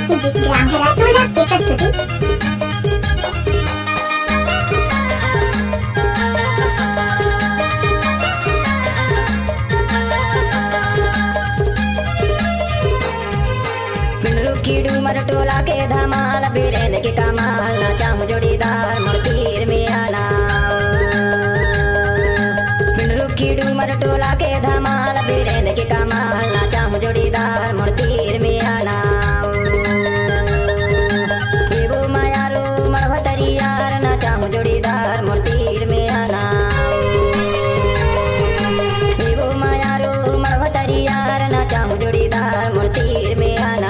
Music gram हेरातोला की प्रस्तुति। Doomer टोला के धमाल बीरेंद्र के कमाल नाचा हूँ जोड़ीदार मोतीर में आना रुखी डूमर टोला के धमाल बीरेंद्र के कमाल नाचा हूँ जोड़ीदार मोतीर में आना एवो मायारू मड़भतरी यार नाचा हूँ जोड़ीदार मोतीर में आना एवो मायारू मड़भतरी यार नाचा हूँ जोड़ीदार मोतीर में आना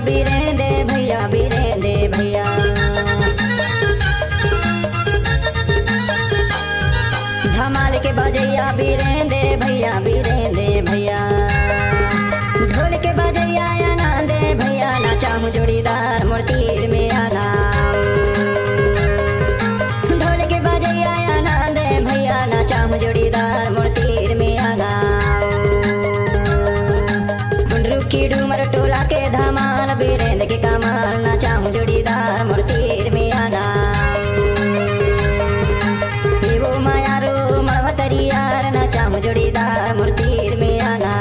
बीरेंद्र भैया बीरेंद्र भैया धमाल के बजैया बीरेंद्र भैया बीरेंद्र भैया ढोल के बजैया आनंद भैया नाचा हूँ जोड़ीदार मोतीर में आना ढोल के बजैया आनंद भैया नाचा हूँ जोड़ीदार मोतीर में आना रुखी डूमर टोला के धमाल बीरेंद्र के कमाल नाचा हूँ जोड़ीदार मोतीर में आना एवो मायारू मड़भतरी यार नाचा हूँ जोड़ीदार मोतीर में आना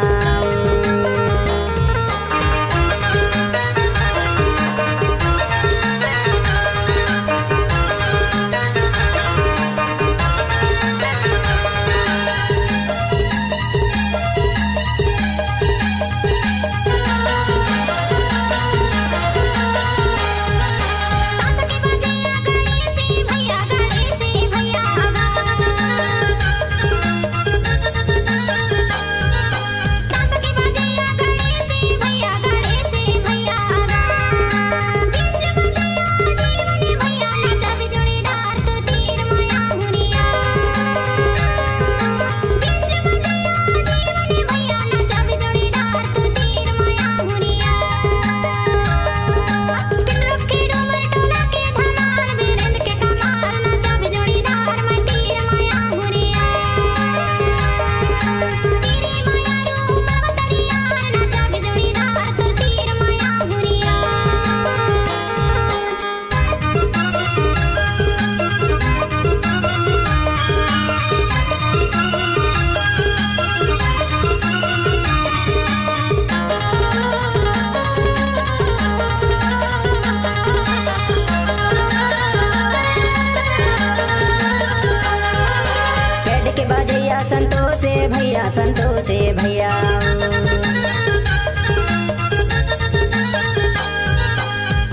संतोष भैया संतोष भैया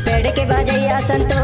पेड़ के बजैया संतोष